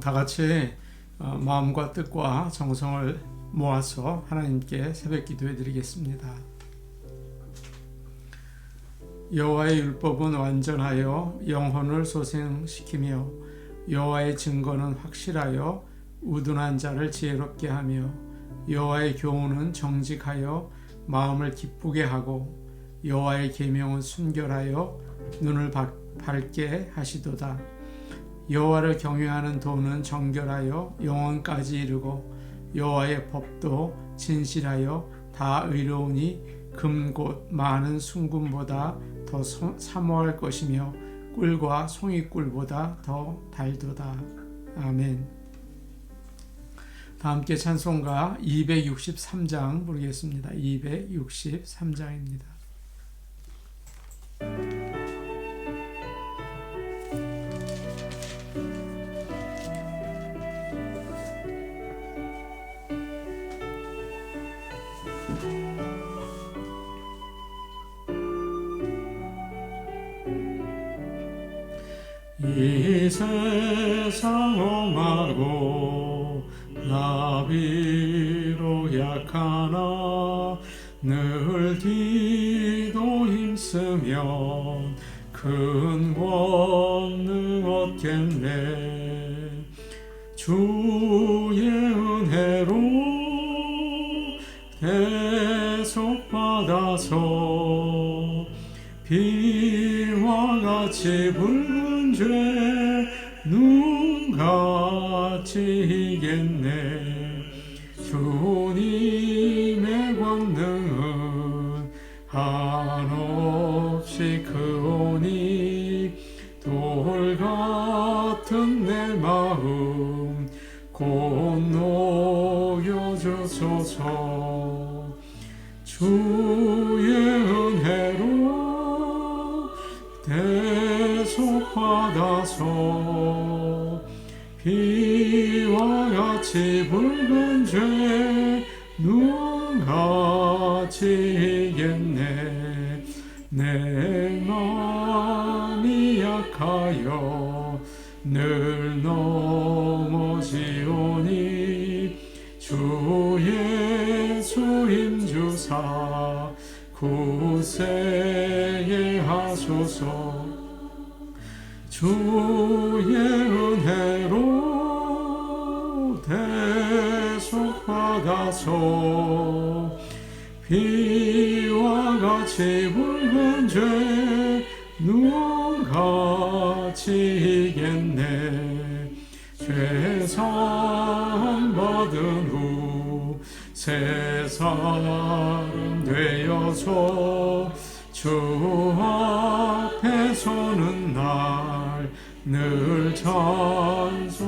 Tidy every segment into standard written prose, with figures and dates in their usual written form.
다 같이 마음과 뜻과 정성을 모아서 하나님께 새벽 기도해 드리겠습니다. 여호와의 율법은 완전하여 영혼을 소생시키며 여호와의 증거는 확실하여 우둔한 자를 지혜롭게 하며 여호와의 교훈은 정직하여 마음을 기쁘게 하고 여호와의 계명은 순결하여 눈을 밝게 하시도다. 여호와를 경외하는 도는 정결하여 영원까지 이르고 여호와의 법도 진실하여 다 의로우니 금곧 많은 순금보다 더 사모할 것이며 꿀과 송이꿀보다 더 달도다. 아멘. 다 함께 찬송가 263장 부르겠습니다. 263장입니다. 이 세상 험하고 나비로 약하나 늘 기도 힘쓰면 큰 권능 얻겠네. 주의 은혜로 대속받아서 비와 같이 붉은 죄 눈같이 이겠네. 주님의 권능은 한없이 크오니 돌 같은 내 마음 곧 녹여주소서. 주의 은혜로 대속받아서 비와 같이 붉은 죄 눈같이 이겠네. 내 마음이 약하여 늘 넘어지오니 주 예수 힘주사 구세에 하소서. 주의 은혜로 대속받아서 비와 같이 붉은 죄 눈같이 이겠네. 죄상 받은 후 새 사람 되어서 주 앞에 서는 날 늘 찬송하겠네.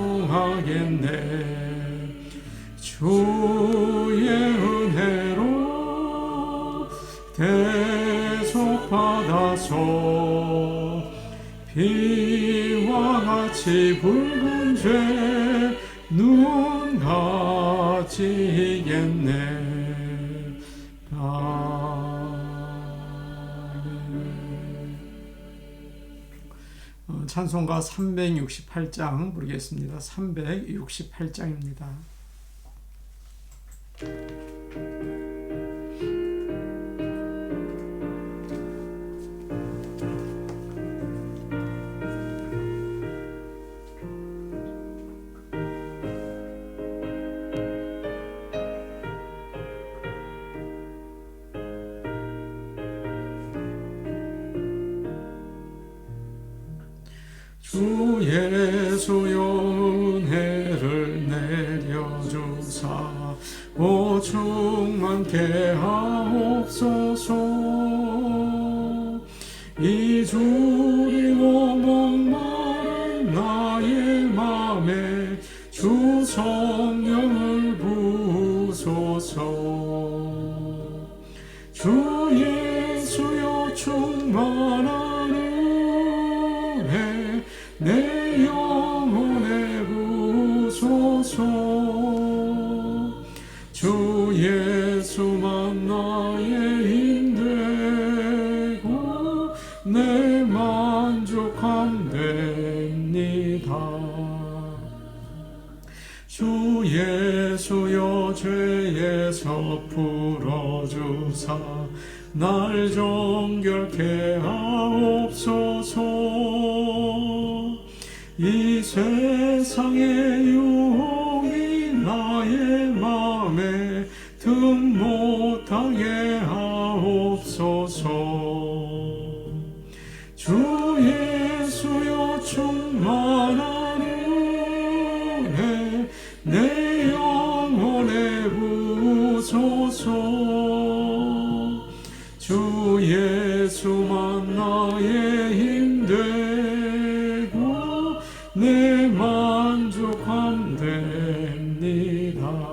주의 은혜로 대속받아서 비와 같이 붉은 죄 눈같이 이겠네. 찬송가 368장 부르겠습니다. 368장입니다. 주 예수여 은혜를 내려주사 오 충만케 하옵소서. 이 주리고 목마른 나의 맘에 주 성령을 부소서. 주 예수여 충만한 은혜 내 영혼에 부소서. 주 예수만 나의 힘되고 내 만족함 됩니다. 주 예수여 죄에서 풀어주사 날 정결케 하옵소서. 이 세상의 유혹이 나의 맘에 등 못하게 하옵소서. 주 예수여 충만한 은혜 내 영혼에 부소서. 주 예수만 나의 힘 되고 내 만족함 됩니다.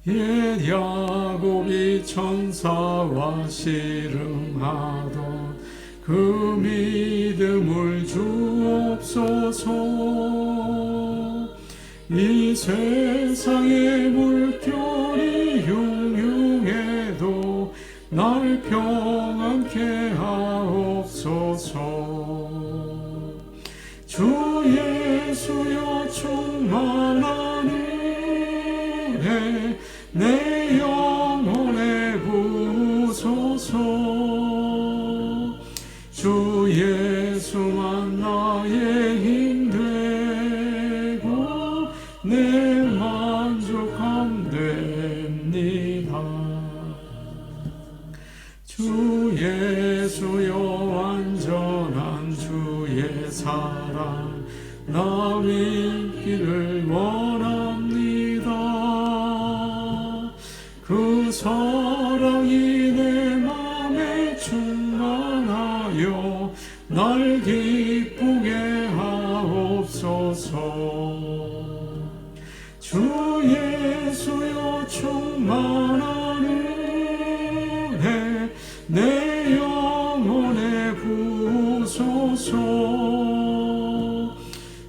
옛 야곱이 천사와 씨름하던 그 믿음을 주옵소서. 이 세상의 물결이 흉흉해도 날 평안케 하옵소서. 주 예수여 충만한 은혜 내 영혼에 부소서. 주 예수만 나의 힘 되고 내 만족함 됩니다. 주 예수여 완전한 주의 사랑 나 믿기를 원합니다. 그 사랑이 내 맘에 충만하여 날 기쁘게 하옵소서. 주 예수여 충만한 은혜 내 영혼에 부소서.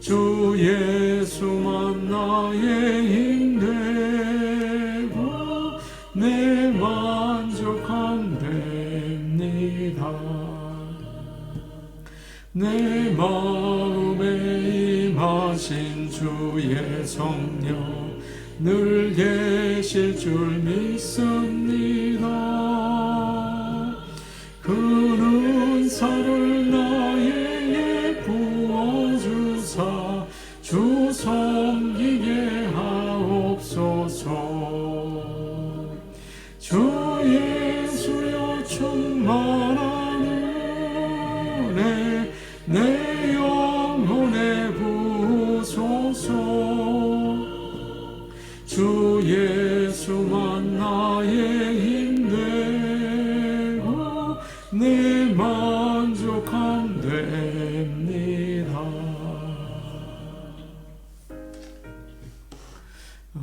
주 예수만 나의 힘 되고 내 만족함 됩니다. 내 마음에 임하신 주의 성령 늘 계실 줄 믿습니다. 그 은사를 나에게 부어주사 주 섬기게 하옵소서. 주 예수여 충만한 은혜 내 영혼에 부소서. 주 예수만 나의 힘 되고 내 만족함 됩니다.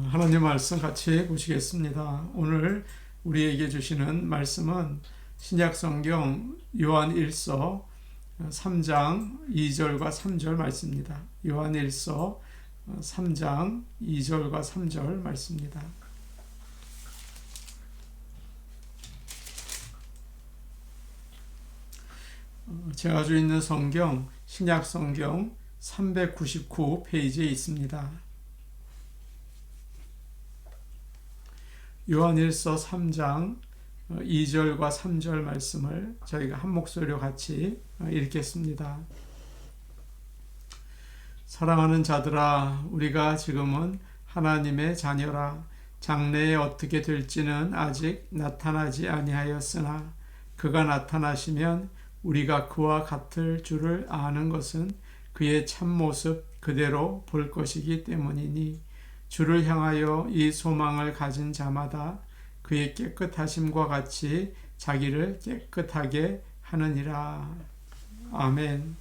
하나님 말씀 같이 보시겠습니다. 오늘 우리에게 주시는 말씀은 신약성경 요한일서 3장 2절과 3절 말씀입니다. 요한일서 3장 2절과 3절 말씀입니다. 제가 가지고 있는 성경 신약성경 399페이지에 있습니다. 요한일서 3장 2절과 3절 말씀을 저희가 한 목소리로 같이 읽겠습니다. 사랑하는 자들아, 우리가 지금은 하나님의 자녀라. 장래에 어떻게 될지는 아직 나타나지 아니하였으나 그가 나타나시면 우리가 그와 같을 줄을 아는 것은 그의 참모습 그대로 볼 것이기 때문이니 주를 향하여 이 소망을 가진 자마다 그의 깨끗하심과 같이 자기를 깨끗하게 하느니라. 아멘.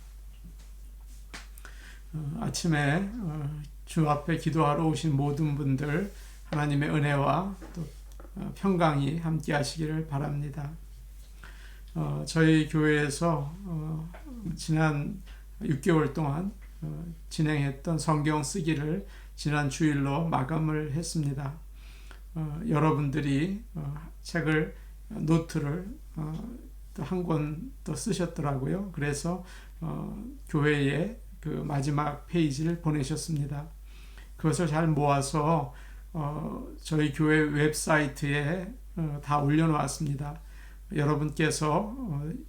아침에 주 앞에 기도하러 오신 모든 분들 하나님의 은혜와 또 평강이 함께 하시기를 바랍니다. 저희 교회에서 지난 6개월 동안 진행했던 성경 쓰기를 지난 주일로 마감을 했습니다. 여러분들이 책을 노트를 한 권 또 쓰셨더라고요. 그래서 교회에 그 마지막 페이지를 보내셨습니다. 그것을 잘 모아서 저희 교회 웹사이트에 다 올려놓았습니다. 여러분께서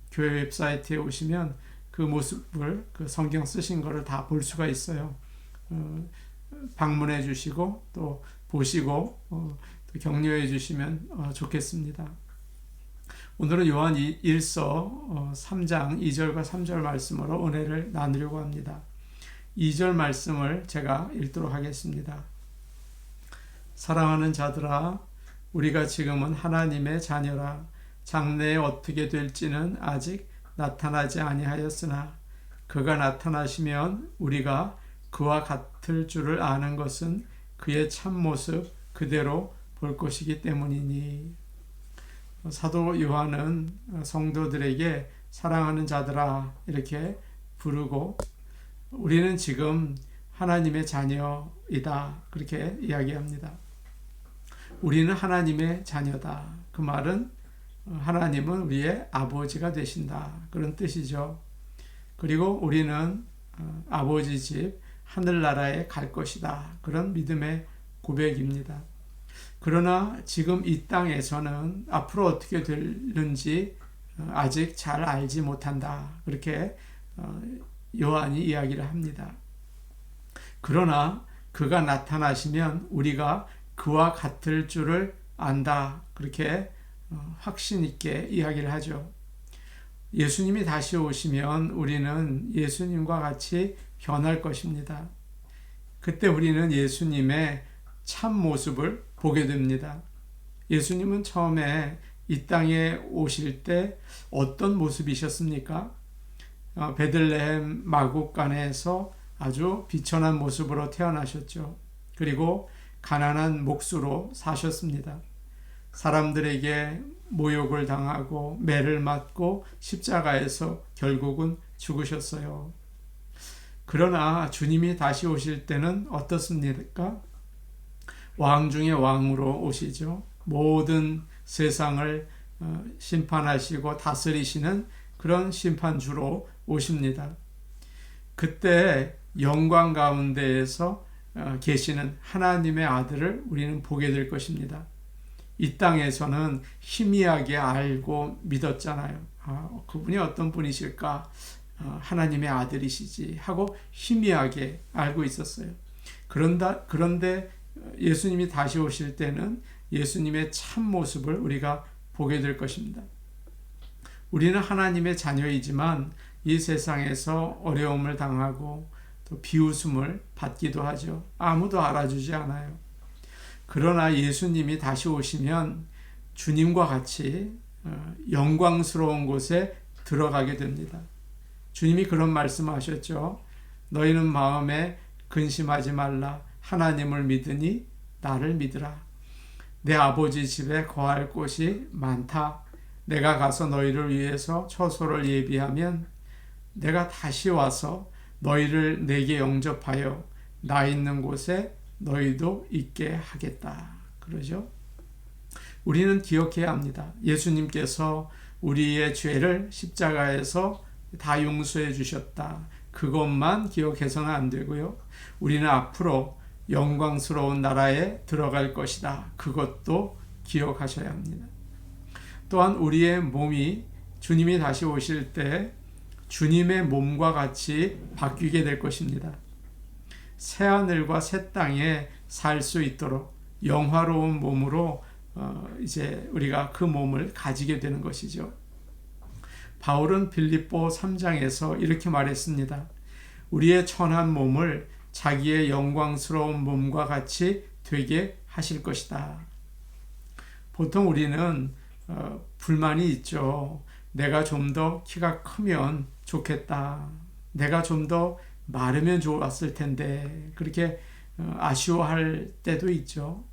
교회 웹사이트에 오시면 그 모습을, 그 성경 쓰신 거를 다 볼 수가 있어요. 방문해 주시고 또 보시고 또 격려해 주시면 좋겠습니다. 오늘은 요한 1서 3장 2절과 3절 말씀으로 은혜를 나누려고 합니다. 2절 말씀을 제가 읽도록 하겠습니다. 사랑하는 자들아, 우리가 지금은 하나님의 자녀라. 장래에 어떻게 될지는 아직 나타나지 아니하였으나 그가 나타나시면 우리가 그와 같을 줄을 아는 것은 그의 참모습 그대로 볼 것이기 때문이니. 사도 요한은 성도들에게 사랑하는 자들아 이렇게 부르고, 우리는 지금 하나님의 자녀이다 그렇게 이야기합니다. 우리는 하나님의 자녀다. 그 말은 하나님은 우리의 아버지가 되신다 그런 뜻이죠. 그리고 우리는 아버지 집 하늘나라에 갈 것이다 그런 믿음의 고백입니다. 그러나 지금 이 땅에서는 앞으로 어떻게 되는지 아직 잘 알지 못한다 그렇게 요한이 이야기를 합니다. 그러나 그가 나타나시면 우리가 그와 같을 줄을 안다 그렇게 확신 있게 이야기를 하죠. 예수님이 다시 오시면 우리는 예수님과 같이 변할 것입니다. 그때 우리는 예수님의 참 모습을 보게 됩니다. 예수님은 처음에 이 땅에 오실 때 어떤 모습이셨습니까? 베들레헴 마구간에서 아주 비천한 모습으로 태어나셨죠. 그리고 가난한 몫으로 사셨습니다. 사람들에게 모욕을 당하고 매를 맞고 십자가에서 결국은 죽으셨어요. 그러나 주님이 다시 오실 때는 어떻습니까? 왕 중에 왕으로 오시죠. 모든 세상을 심판하시고 다스리시는 그런 심판주로 오십니다. 그때 영광 가운데에서 계시는 하나님의 아들을 우리는 보게 될 것입니다. 이 땅에서는 희미하게 알고 믿었잖아요. 그분이 어떤 분이실까? 하나님의 아들이시지 하고 희미하게 알고 있었어요. 그런데 예수님이 다시 오실 때는 예수님의 참 모습을 우리가 보게 될 것입니다. 우리는 하나님의 자녀이지만 이 세상에서 어려움을 당하고 또 비웃음을 받기도 하죠. 아무도 알아주지 않아요. 그러나 예수님이 다시 오시면 주님과 같이 영광스러운 곳에 들어가게 됩니다. 주님이 그런 말씀하셨죠. 너희는 마음에 근심하지 말라. 하나님을 믿으니 나를 믿으라. 내 아버지 집에 거할 곳이 많다. 내가 가서 너희를 위해서 처소를 예비하면 내가 다시 와서 너희를 내게 영접하여 나 있는 곳에 너희도 있게 하겠다. 그러죠? 우리는 기억해야 합니다. 예수님께서 우리의 죄를 십자가에서 다 용서해 주셨다. 그것만 기억해서는 안 되고요. 우리는 앞으로 영광스러운 나라에 들어갈 것이다. 그것도 기억하셔야 합니다. 또한 우리의 몸이 주님이 다시 오실 때 주님의 몸과 같이 바뀌게 될 것입니다. 새하늘과 새 땅에 살 수 있도록 영화로운 몸으로 이제 우리가 그 몸을 가지게 되는 것이죠. 바울은 빌립보 3장에서 이렇게 말했습니다. 우리의 천한 몸을 자기의 영광스러운 몸과 같이 되게 하실 것이다. 보통 우리는 불만이 있죠. 내가 좀 더 키가 크면 좋겠다. 내가 좀 더 마르면 좋았을 텐데 그렇게 아쉬워할 때도 있죠.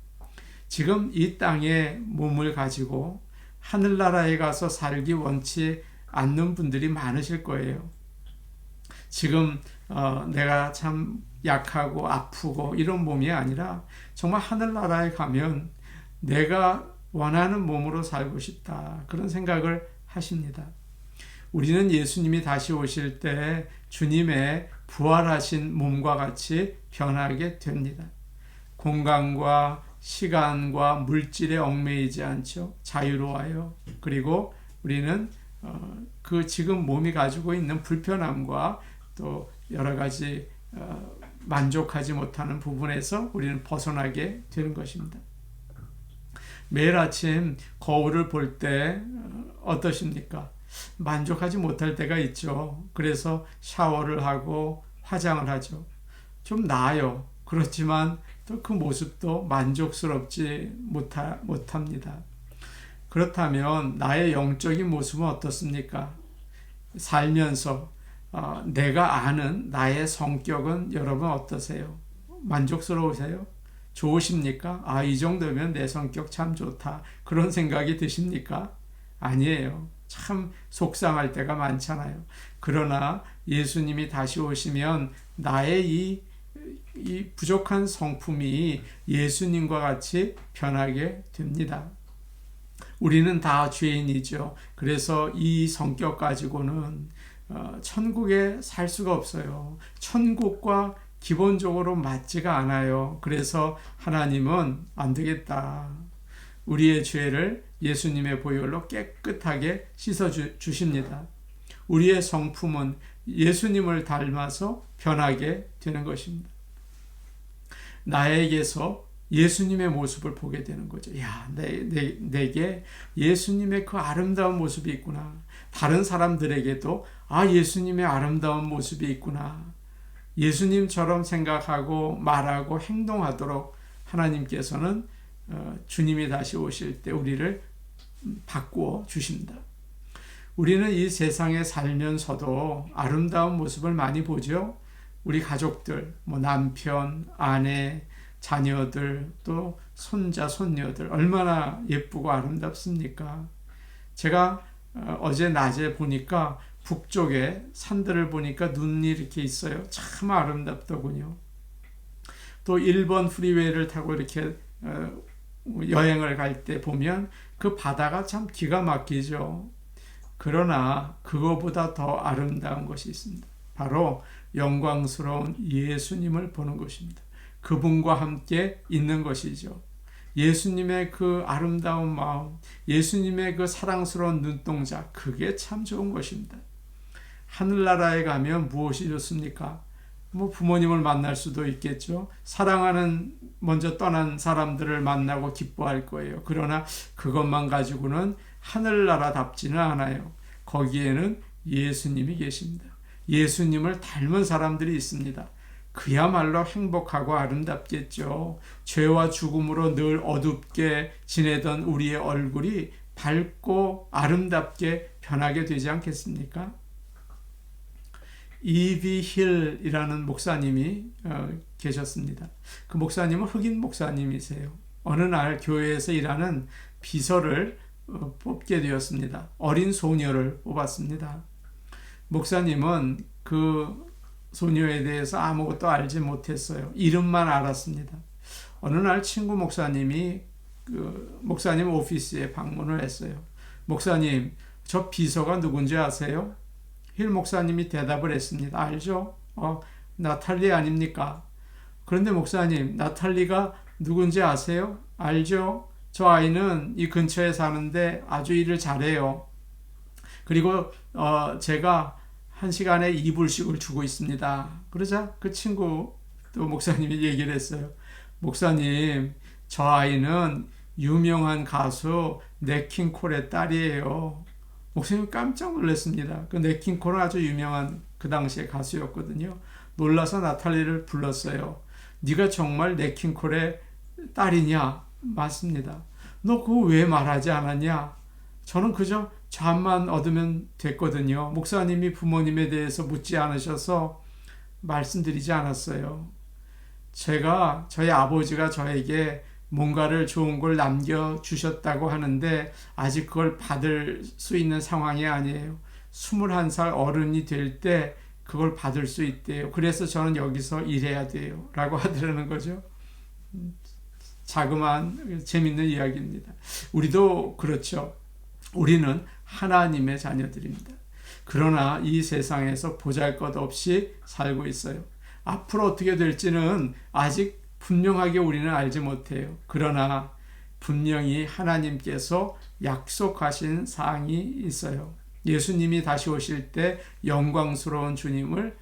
지금 이 땅에 몸을 가지고 하늘나라에 가서 살기 원치 않는 분들이 많으실 거예요. 지금 내가 참 약하고 아프고 이런 몸이 아니라 정말 하늘나라에 가면 내가 원하는 몸으로 살고 싶다. 그런 생각을 하십니다. 우리는 예수님이 다시 오실 때 주님의 부활하신 몸과 같이 변하게 됩니다. 공간과 시간과 물질에 얽매이지 않죠. 자유로워요. 그리고 우리는 그 지금 몸이 가지고 있는 불편함과 또 여러 가지 만족하지 못하는 부분에서 우리는 벗어나게 되는 것입니다. 매일 아침 거울을 볼 때 어떠십니까? 만족하지 못할 때가 있죠. 그래서 샤워를 하고 화장을 하죠. 좀 나아요. 그렇지만 또 그 모습도 만족스럽지 못합니다. 그렇다면 나의 영적인 모습은 어떻습니까? 살면서 내가 아는 나의 성격은 여러분 어떠세요? 만족스러우세요? 좋으십니까? 이 정도면 내 성격 참 좋다. 그런 생각이 드십니까? 아니에요. 참 속상할 때가 많잖아요. 그러나 예수님이 다시 오시면 나의 이 부족한 성품이 예수님과 같이 변하게 됩니다. 우리는 다 죄인이죠. 그래서 이 성격 가지고는 천국에 살 수가 없어요. 천국과 기본적으로 맞지가 않아요. 그래서 하나님은 안 되겠다. 우리의 죄를 예수님의 보혈로 깨끗하게 씻어 주십니다. 우리의 성품은 예수님을 닮아서 변하게 되는 것입니다. 나에게서 예수님의 모습을 보게 되는 거죠. 내게 예수님의 그 아름다운 모습이 있구나. 다른 사람들에게도 예수님의 아름다운 모습이 있구나. 예수님처럼 생각하고 말하고 행동하도록 하나님께서는 주님이 다시 오실 때 우리를 바꾸어 주십니다. 우리는 이 세상에 살면서도 아름다운 모습을 많이 보죠. 우리 가족들, 남편, 아내, 자녀들, 또 손자, 손녀들 얼마나 예쁘고 아름답습니까? 제가 어제 낮에 보니까 북쪽에 산들을 보니까 눈이 이렇게 있어요. 참 아름답더군요. 또 1번 프리웨이를 타고 이렇게 여행을 갈 때 보면 그 바다가 참 기가 막히죠. 그러나 그거보다 더 아름다운 것이 있습니다. 바로 영광스러운 예수님을 보는 것입니다. 그분과 함께 있는 것이죠. 예수님의 그 아름다운 마음, 예수님의 그 사랑스러운 눈동자, 그게 참 좋은 것입니다. 하늘나라에 가면 무엇이 좋습니까? 부모님을 만날 수도 있겠죠. 사랑하는 먼저 떠난 사람들을 만나고 기뻐할 거예요. 그러나 그것만 가지고는 하늘나라답지는 않아요. 거기에는 예수님이 계십니다. 예수님을 닮은 사람들이 있습니다. 그야말로 행복하고 아름답겠죠. 죄와 죽음으로 늘 어둡게 지내던 우리의 얼굴이 밝고 아름답게 변하게 되지 않겠습니까? 이비 힐이라는 목사님이 계셨습니다. 그 목사님은 흑인 목사님이세요. 어느 날 교회에서 일하는 비서를 뽑게 되었습니다. 어린 소녀를 뽑았습니다. 목사님은 그 소녀에 대해서 아무것도 알지 못했어요. 이름만 알았습니다. 어느 날 친구 목사님이 그 목사님 오피스에 방문을 했어요. 목사님, 저 비서가 누군지 아세요? 힐 목사님이 대답을 했습니다. 알죠? 나탈리 아닙니까? 그런데 목사님, 나탈리가 누군지 아세요? 알죠? 저 아이는 이 근처에 사는데 아주 일을 잘해요. 그리고 제가 1시간에 2불씩을 주고 있습니다. 그러자 그 친구 또 목사님이 얘기를 했어요. 목사님, 저 아이는 유명한 가수 넷 킹 콜의 딸이에요. 목사님이 깜짝 놀랐습니다. 그 넷 킹 콜은 아주 유명한 그 당시의 가수였거든요. 놀라서 나탈리를 불렀어요. 네가 정말 넷 킹 콜의 딸이냐? 맞습니다. 너 그거 왜 말하지 않았냐? 저는 그저 잠만 얻으면 됐거든요. 목사님이 부모님에 대해서 묻지 않으셔서 말씀드리지 않았어요. 저희 아버지가 저에게 뭔가를 좋은 걸 남겨주셨다고 하는데 아직 그걸 받을 수 있는 상황이 아니에요. 21살 어른이 될 때 그걸 받을 수 있대요. 그래서 저는 여기서 일해야 돼요. 라고 하더라는 거죠. 자그마한 재밌는 이야기입니다. 우리도 그렇죠. 우리는 하나님의 자녀들입니다. 그러나 이 세상에서 보잘것없이 살고 있어요. 앞으로 어떻게 될지는 아직 분명하게 우리는 알지 못해요. 그러나 분명히 하나님께서 약속하신 사항이 있어요. 예수님이 다시 오실 때 영광스러운 주님을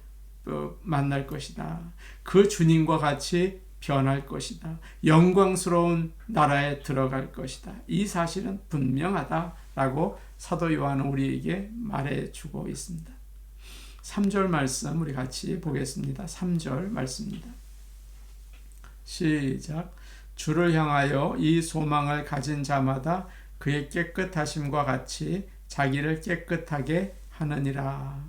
만날 것이다. 그 주님과 같이 변할 것이다. 영광스러운 나라에 들어갈 것이다. 이 사실은 분명하다라고 사도 요한은 우리에게 말해주고 있습니다. 3절 말씀 우리 같이 보겠습니다. 3절 말씀입니다. 시작. 주를 향하여 이 소망을 가진 자마다 그의 깨끗하심과 같이 자기를 깨끗하게 하느니라.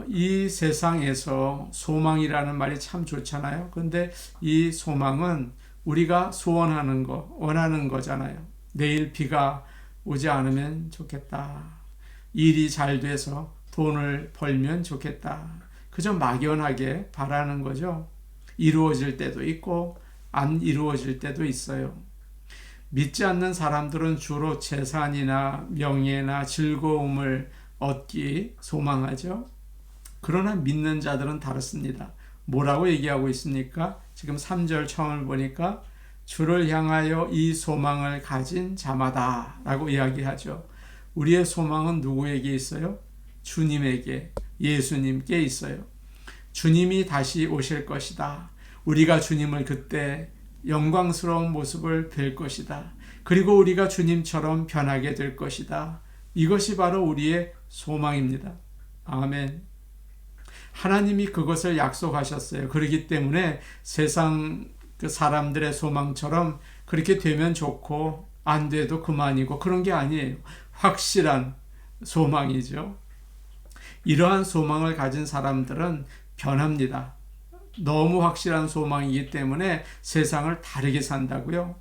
이 세상에서 소망이라는 말이 참 좋잖아요. 그런데 이 소망은 우리가 소원하는 거, 원하는 거잖아요. 내일 비가 오지 않으면 좋겠다. 일이 잘 돼서 돈을 벌면 좋겠다. 그저 막연하게 바라는 거죠. 이루어질 때도 있고 안 이루어질 때도 있어요. 믿지 않는 사람들은 주로 재산이나 명예나 즐거움을 얻기 소망하죠. 그러나 믿는 자들은 다릅니다. 뭐라고 얘기하고 있습니까? 지금 3절 처음을 보니까 주를 향하여 이 소망을 가진 자마다 라고 이야기하죠. 우리의 소망은 누구에게 있어요? 주님에게, 예수님께 있어요. 주님이 다시 오실 것이다. 우리가 주님을 그때 영광스러운 모습을 뵐 것이다. 그리고 우리가 주님처럼 변하게 될 것이다. 이것이 바로 우리의 소망입니다. 아멘. 하나님이 그것을 약속하셨어요. 그렇기 때문에 세상 그 사람들의 소망처럼 그렇게 되면 좋고 안 돼도 그만이고 그런 게 아니에요. 확실한 소망이죠. 이러한 소망을 가진 사람들은 변합니다. 너무 확실한 소망이기 때문에 세상을 다르게 산다고요.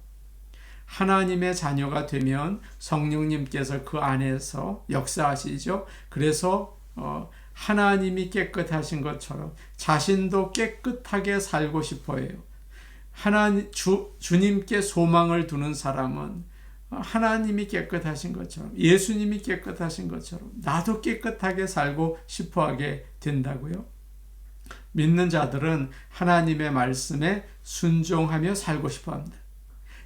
하나님의 자녀가 되면 성령님께서 그 안에서 역사하시죠. 그래서 하나님이 깨끗하신 것처럼 자신도 깨끗하게 살고 싶어 해요. 주님께 소망을 두는 사람은 하나님이 깨끗하신 것처럼, 예수님이 깨끗하신 것처럼 나도 깨끗하게 살고 싶어하게 된다고요. 믿는 자들은 하나님의 말씀에 순종하며 살고 싶어합니다.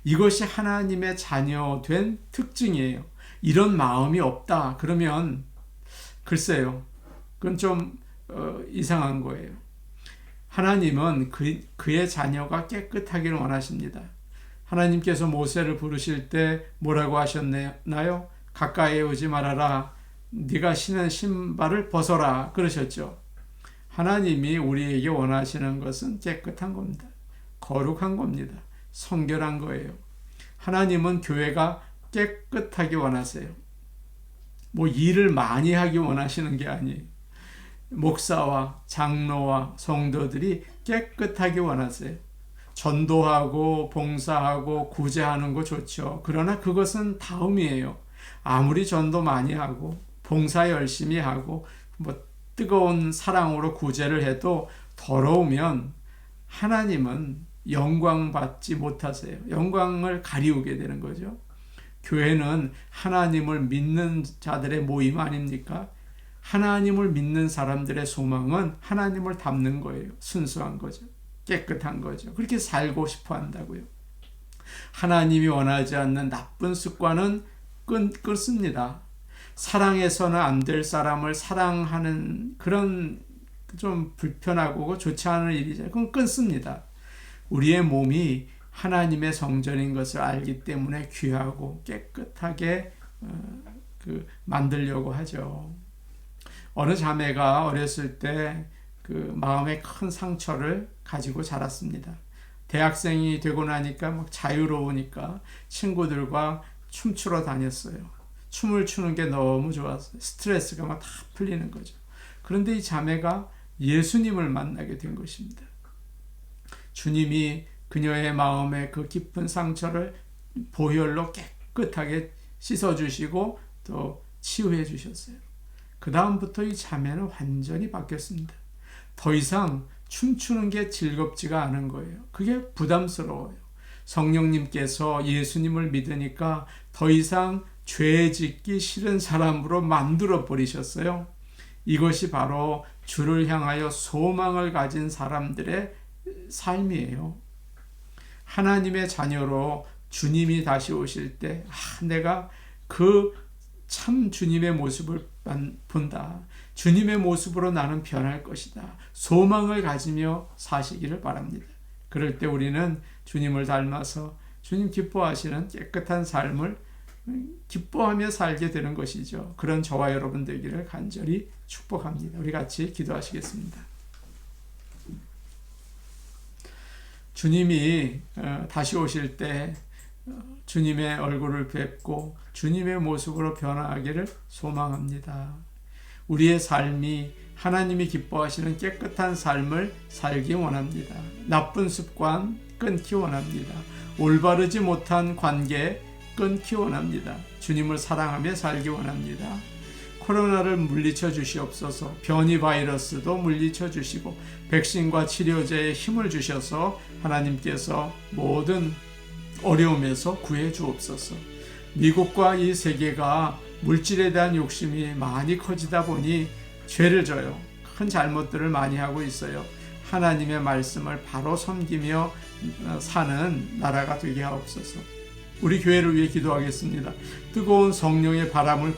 이것이 하나님의 자녀된 특징이에요. 이런 마음이 없다 그러면 글쎄요, 그건 좀 이상한 거예요. 하나님은 그의 자녀가 깨끗하기를 원하십니다. 하나님께서 모세를 부르실 때 뭐라고 하셨나요? 가까이 오지 말아라. 네가 신은 신발을 벗어라 그러셨죠. 하나님이 우리에게 원하시는 것은 깨끗한 겁니다. 거룩한 겁니다. 성결한 거예요. 하나님은 교회가 깨끗하게 원하세요. 뭐 일을 많이 하기 원하시는 게 아니에요. 목사와 장로와 성도들이 깨끗하게 원하세요. 전도하고 봉사하고 구제하는 거 좋죠. 그러나 그것은 다음이에요. 아무리 전도 많이 하고 봉사 열심히 하고 뭐 뜨거운 사랑으로 구제를 해도 더러우면 하나님은 영광 받지 못하세요. 영광을 가리우게 되는 거죠. 교회는 하나님을 믿는 자들의 모임 아닙니까? 하나님을 믿는 사람들의 소망은 하나님을 닮는 거예요. 순수한 거죠. 깨끗한 거죠. 그렇게 살고 싶어 한다고요. 하나님이 원하지 않는 나쁜 습관은 끊습니다. 사랑해서는 안 될 사람을 사랑하는 그런 좀 불편하고 좋지 않은 일이죠. 그건 끊습니다. 우리의 몸이 하나님의 성전인 것을 알기 때문에 귀하고 깨끗하게 만들려고 하죠. 어느 자매가 어렸을 때 그 마음에 큰 상처를 가지고 자랐습니다. 대학생이 되고 나니까 막 자유로우니까 친구들과 춤추러 다녔어요. 춤을 추는 게 너무 좋았어요. 스트레스가 막 다 풀리는 거죠. 그런데 이 자매가 예수님을 만나게 된 것입니다. 주님이 그녀의 마음에 그 깊은 상처를 보혈로 깨끗하게 씻어주시고 또 치유해 주셨어요. 그 다음부터 이 자매는 완전히 바뀌었습니다. 더 이상 춤추는 게 즐겁지가 않은 거예요. 그게 부담스러워요. 성령님께서 예수님을 믿으니까 더 이상 죄 짓기 싫은 사람으로 만들어 버리셨어요. 이것이 바로 주를 향하여 소망을 가진 사람들의 삶이에요. 하나님의 자녀로 주님이 다시 오실 때 내가 그 참 주님의 모습을 본다. 주님의 모습으로 나는 변할 것이다. 소망을 가지며 사시기를 바랍니다. 그럴 때 우리는 주님을 닮아서 주님 기뻐하시는 깨끗한 삶을 기뻐하며 살게 되는 것이죠. 그런 저와 여러분 되기를 간절히 축복합니다. 우리 같이 기도하시겠습니다. 주님이 다시 오실 때 주님의 얼굴을 뵙고 주님의 모습으로 변화하기를 소망합니다. 우리의 삶이 하나님이 기뻐하시는 깨끗한 삶을 살기 원합니다. 나쁜 습관 끊기 원합니다. 올바르지 못한 관계 끊기 원합니다. 주님을 사랑하며 살기 원합니다. 코로나를 물리쳐 주시옵소서. 변이 바이러스도 물리쳐 주시고 백신과 치료제에 힘을 주셔서 하나님께서 모든 어려움에서 구해 주옵소서. 미국과 이 세계가 물질에 대한 욕심이 많이 커지다 보니 죄를 져요. 큰 잘못들을 많이 하고 있어요. 하나님의 말씀을 바로 섬기며 사는 나라가 되게 하옵소서. 우리 교회를 위해 기도하겠습니다. 뜨거운 성령의 바람을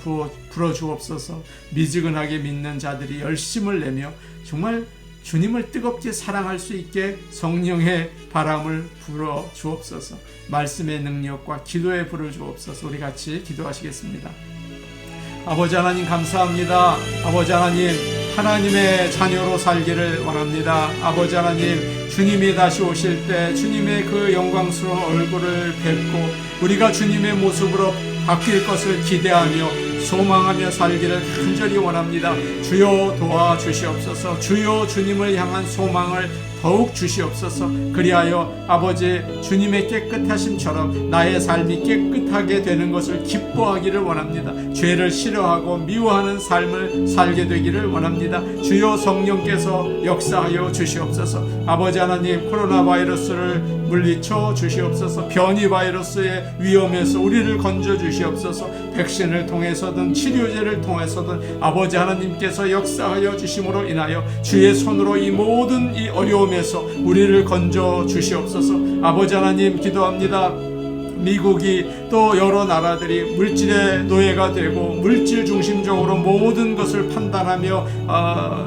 불어 주옵소서. 미지근하게 믿는 자들이 열심을 내며 정말 주님을 뜨겁게 사랑할 수 있게 성령의 바람을 불어 주옵소서. 말씀의 능력과 기도의 불을 주옵소서. 우리 같이 기도하시겠습니다. 아버지 하나님 감사합니다. 아버지 하나님, 하나님의 자녀로 살기를 원합니다. 아버지 하나님, 주님이 다시 오실 때 주님의 그 영광스러운 얼굴을 뵙고 우리가 주님의 모습으로 바뀔 것을 기대하며 소망하며 살기를 간절히 원합니다. 주여 도와주시옵소서. 주여 주님을 향한 소망을 더욱 주시옵소서. 그리하여 아버지 주님의 깨끗하심처럼 나의 삶이 깨끗하게 되는 것을 기뻐하기를 원합니다. 죄를 싫어하고 미워하는 삶을 살게 되기를 원합니다. 주여 성령께서 역사하여 주시옵소서. 아버지 하나님, 코로나 바이러스를 물리쳐 주시옵소서. 변이 바이러스의 위험에서 우리를 건져 주시옵소서. 백신을 통해서든 치료제를 통해서든 아버지 하나님께서 역사하여 주심으로 인하여 주의 손으로 이 모든 이 어려움에서 우리를 건져 주시옵소서. 아버지 하나님 기도합니다. 미국이 또 여러 나라들이 물질의 노예가 되고 물질 중심적으로 모든 것을 판단하며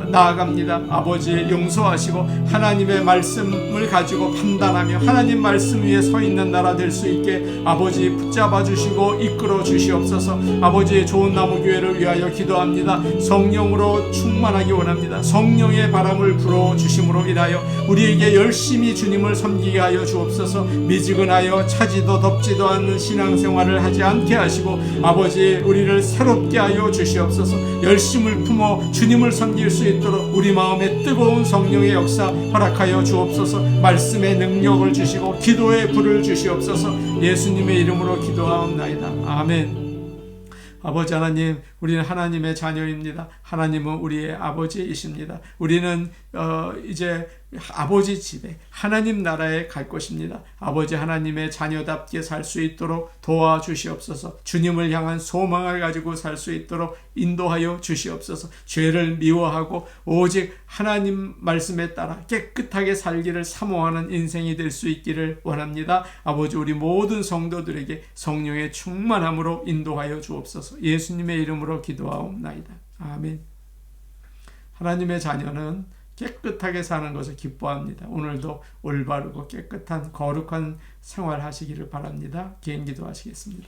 나아갑니다. 아버지 용서하시고 하나님의 말씀을 가지고 판단하며 하나님 말씀 위에 서 있는 나라 될 수 있게 아버지 붙잡아 주시고 이끌어 주시옵소서. 아버지의 좋은 나무 교회를 위하여 기도합니다. 성령으로 충만하기 원합니다. 성령의 바람을 불어 주심으로 인하여 우리에게 열심히 주님을 섬기게 하여 주옵소서. 미지근하여 차지도 덥지도 않는 신앙생활을 하지 않게 하시고 아버지 우리를 새롭게 하여 주시옵소서. 열심을 품어 주님을 섬길 수 있도록 우리 마음에 뜨거운 성령의 역사 허락하여 주옵소서. 말씀의 능력을 주시고 기도의 불을 주시옵소서. 예수님의 이름으로 기도하옵나이다. 아멘. 아버지 하나님, 우리는 하나님의 자녀입니다. 하나님은 우리의 아버지이십니다. 우리는 이제 아버지 집에 하나님 나라에 갈 것입니다. 아버지 하나님의 자녀답게 살 수 있도록 도와주시옵소서. 주님을 향한 소망을 가지고 살 수 있도록 인도하여 주시옵소서. 죄를 미워하고 오직 하나님 말씀에 따라 깨끗하게 살기를 사모하는 인생이 될 수 있기를 원합니다. 아버지 우리 모든 성도들에게 성령의 충만함으로 인도하여 주옵소서. 예수님의 이름으로 기도하옵나이다. 아멘. 하나님의 자녀는 깨끗하게 사는 것을 기뻐합니다. 오늘도 올바르고 깨끗한 거룩한 생활 하시기를 바랍니다. 개인 기도하시겠습니다.